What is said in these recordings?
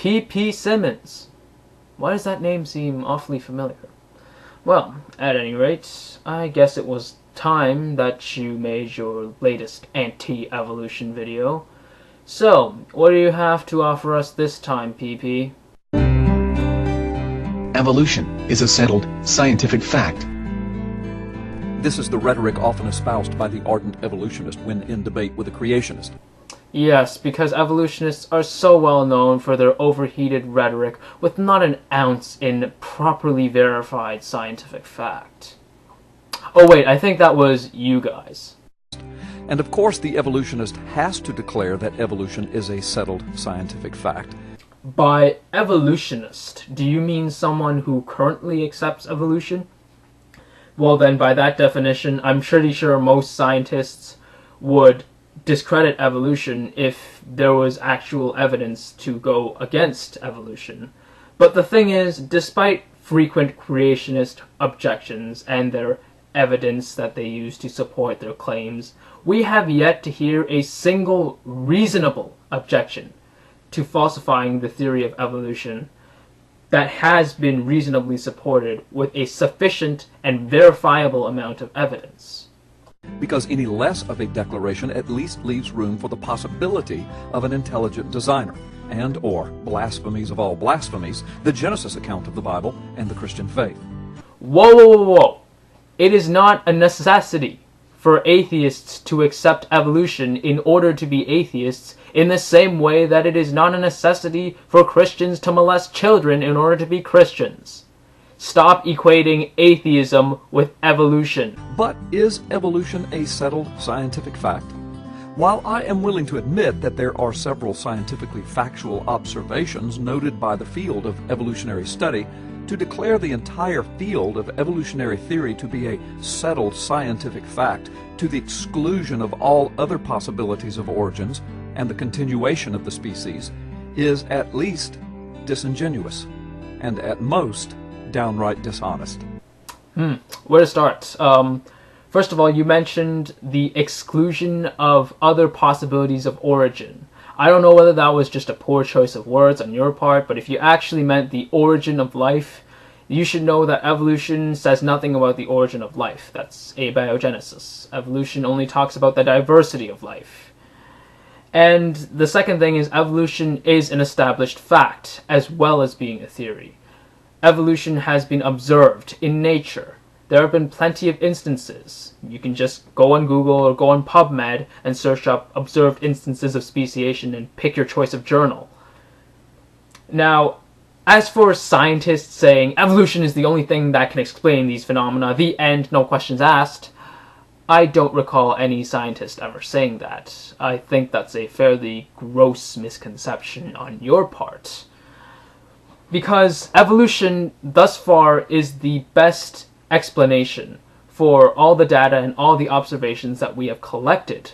PPSimmons. Why does that name seem awfully familiar? Well, at any rate, I guess it was time that you made your latest anti-evolution video. So, what do you have to offer us this time, PP? Evolution is a settled, scientific fact. This is the rhetoric often espoused by the ardent evolutionist when in debate with a creationist. Yes, because evolutionists are so well known for their overheated rhetoric with not an ounce in properly verified scientific fact. Oh wait, I think that was you guys. And of course the evolutionist has to declare that evolution is a settled scientific fact. By evolutionist, do you mean someone who currently accepts evolution? Well then, by that definition, I'm pretty sure most scientists would discredit evolution if there was actual evidence to go against evolution. But the thing is, despite frequent creationist objections and their evidence that they use to support their claims, we have yet to hear a single reasonable objection to falsifying the theory of evolution that has been reasonably supported with a sufficient and verifiable amount of evidence. Because any less of a declaration at least leaves room for the possibility of an intelligent designer, and or blasphemies of all blasphemies, the Genesis account of the Bible and the Christian faith. Whoa, whoa, whoa, whoa. It is not a necessity for atheists to accept evolution in order to be atheists, in the same way that it is not a necessity for Christians to molest children in order to be Christians. Stop equating atheism with evolution. But is evolution a settled scientific fact? While I am willing to admit that there are several scientifically factual observations noted by the field of evolutionary study, to declare the entire field of evolutionary theory to be a settled scientific fact to the exclusion of all other possibilities of origins and the continuation of the species is at least disingenuous and at most downright dishonest. Where to start? First of all, you mentioned the exclusion of other possibilities of origin. I don't know whether that was just a poor choice of words on your part, but if you actually meant the origin of life, you should know that evolution says nothing about the origin of life. That's abiogenesis. Evolution only talks about the diversity of life. And the second thing is evolution is an established fact, as well as being a theory. Evolution has been observed in nature. There have been plenty of instances. You can just go on Google or go on PubMed and search up observed instances of speciation and pick your choice of journal. Now, as for scientists saying evolution is the only thing that can explain these phenomena, the end, no questions asked, I don't recall any scientist ever saying that. I think that's a fairly gross misconception on your part. Because evolution, thus far, is the best explanation for all the data and all the observations that we have collected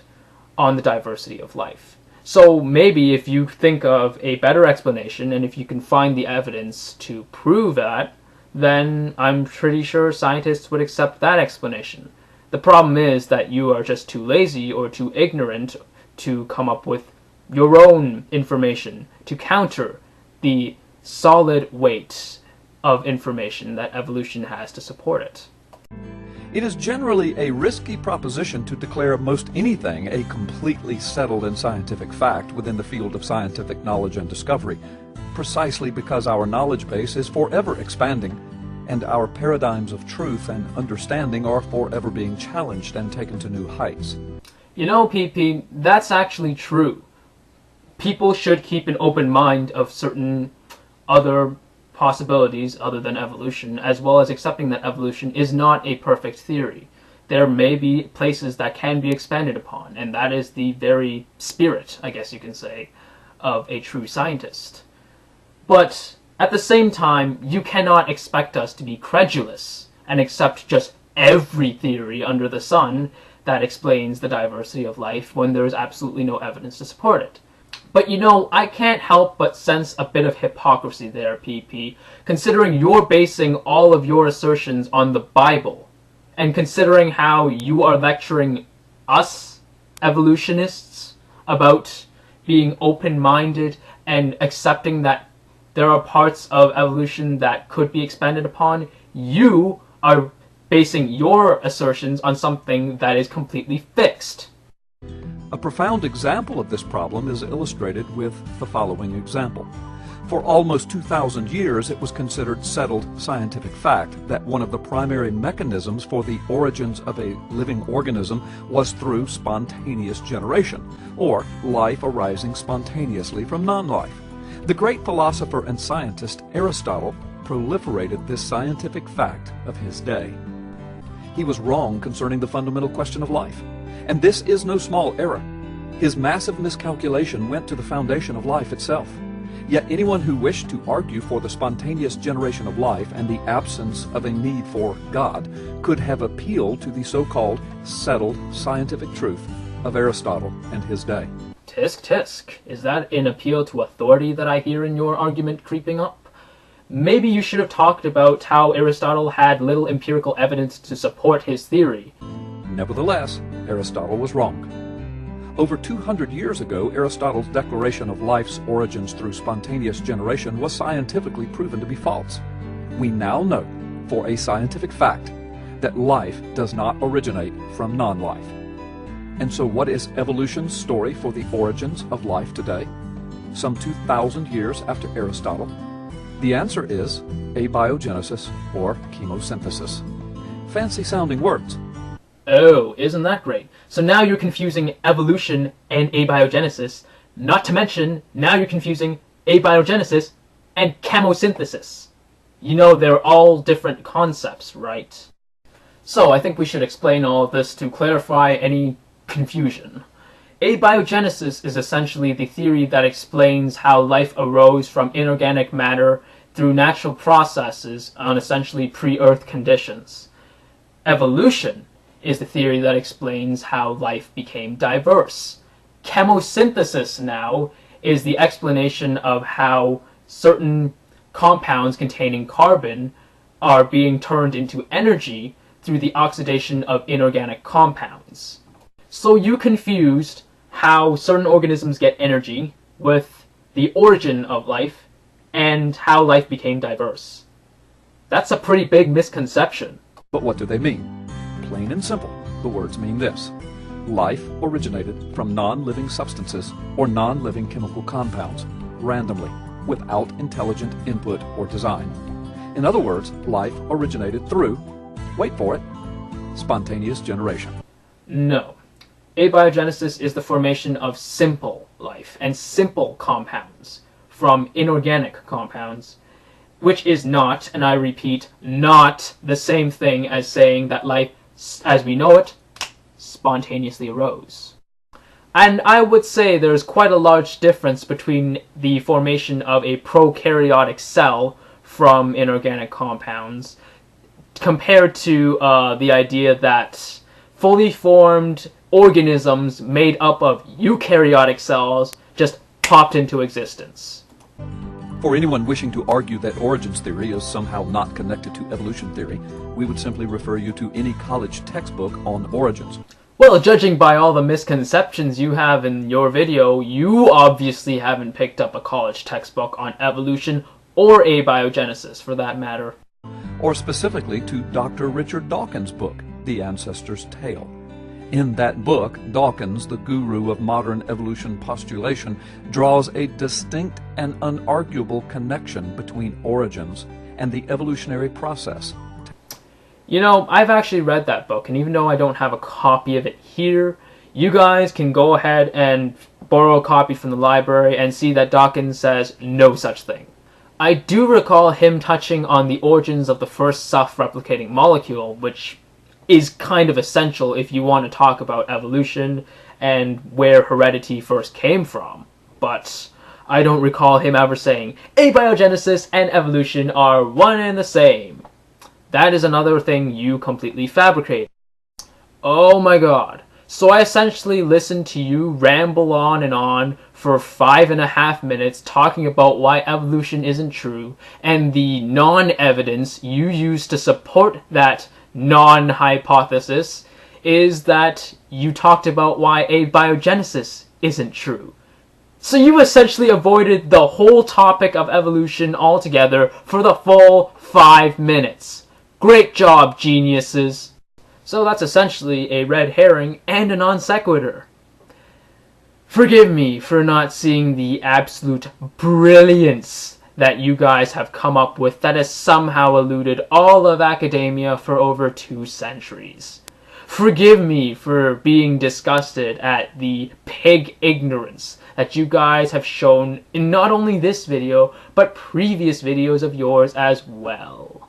on the diversity of life. So maybe if you think of a better explanation, and if you can find the evidence to prove that, then I'm pretty sure scientists would accept that explanation. The problem is that you are just too lazy or too ignorant to come up with your own information to counter the solid weight of information that evolution has to support it. It is generally a risky proposition to declare most anything a completely settled and scientific fact within the field of scientific knowledge and discovery, precisely because our knowledge base is forever expanding, and our paradigms of truth and understanding are forever being challenged and taken to new heights. You know, PP, that's actually true. People should keep an open mind of certain other possibilities other than evolution, as well as accepting that evolution is not a perfect theory. There may be places that can be expanded upon, and that is the very spirit, I guess you can say, of a true scientist. But at the same time, you cannot expect us to be credulous and accept just every theory under the sun that explains the diversity of life when there is absolutely no evidence to support it. But you know, I can't help but sense a bit of hypocrisy there, PP, considering you're basing all of your assertions on the Bible, and considering how you are lecturing us, evolutionists, about being open-minded and accepting that there are parts of evolution that could be expanded upon. You are basing your assertions on something that is completely fixed. A profound example of this problem is illustrated with the following example. For almost 2,000 years, it was considered settled scientific fact that one of the primary mechanisms for the origins of a living organism was through spontaneous generation, or life arising spontaneously from non-life. The great philosopher and scientist Aristotle proliferated this scientific fact of his day. He was wrong concerning the fundamental question of life, and this is no small error. His massive miscalculation went to the foundation of life itself. Yet anyone who wished to argue for the spontaneous generation of life and the absence of a need for God could have appealed to the so-called settled scientific truth of Aristotle and his day. Tisk, tisk. Is that an appeal to authority that I hear in your argument creeping up? Maybe you should have talked about how Aristotle had little empirical evidence to support his theory. Nevertheless, Aristotle was wrong. Over 200 years ago, Aristotle's declaration of life's origins through spontaneous generation was scientifically proven to be false. We now know, for a scientific fact, that life does not originate from non-life. And so what is evolution's story for the origins of life today, some 2,000 years after Aristotle? The answer is abiogenesis or chemosynthesis. Fancy-sounding words. Oh, isn't that great? So now you're confusing evolution and abiogenesis, not to mention now you're confusing abiogenesis and chemosynthesis. You know, they're all different concepts, right? So I think we should explain all of this to clarify any confusion. Abiogenesis is essentially the theory that explains how life arose from inorganic matter through natural processes on essentially pre-Earth conditions. Evolution is the theory that explains how life became diverse. Chemosynthesis now is the explanation of how certain compounds containing carbon are being turned into energy through the oxidation of inorganic compounds. So you confused how certain organisms get energy with the origin of life and how life became diverse. That's a pretty big misconception. But what do they mean? Plain and simple, the words mean this. Life originated from non-living substances or non-living chemical compounds, randomly, without intelligent input or design. In other words, life originated through, wait for it, spontaneous generation. No. Abiogenesis is the formation of simple life and simple compounds from inorganic compounds, which is not, and I repeat, not the same thing as saying that life as we know it spontaneously arose. And I would say there's quite a large difference between the formation of a prokaryotic cell from inorganic compounds compared to the idea that fully formed organisms made up of eukaryotic cells just popped into existence. For anyone wishing to argue that origins theory is somehow not connected to evolution theory, we would simply refer you to any college textbook on origins. Well, judging by all the misconceptions you have in your video, you obviously haven't picked up a college textbook on evolution or abiogenesis, for that matter. Or specifically to Dr. Richard Dawkins' book, The Ancestor's Tale. In that book, Dawkins, the guru of modern evolution postulation, draws a distinct and unarguable connection between origins and the evolutionary process. You know, I've actually read that book, and even though I don't have a copy of it here, you guys can go ahead and borrow a copy from the library and see that Dawkins says no such thing. I do recall him touching on the origins of the first self-replicating molecule, which is kind of essential if you want to talk about evolution and where heredity first came from. But I don't recall him ever saying abiogenesis and evolution are one and the same. That is another thing you completely fabricate. Oh my god. So I essentially listened to you ramble on and on for 5.5 minutes talking about why evolution isn't true, and the non-evidence you use to support that non-hypothesis is that you talked about why abiogenesis isn't true. So you essentially avoided the whole topic of evolution altogether for the full 5 minutes. Great job, geniuses. So that's essentially a red herring and a non sequitur. Forgive me for not seeing the absolute brilliance that you guys have come up with that has somehow eluded all of academia for over 2 centuries. Forgive me for being disgusted at the pig ignorance that you guys have shown in not only this video, but previous videos of yours as well.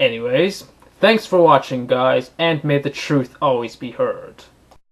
Anyways, thanks for watching, guys, and may the truth always be heard.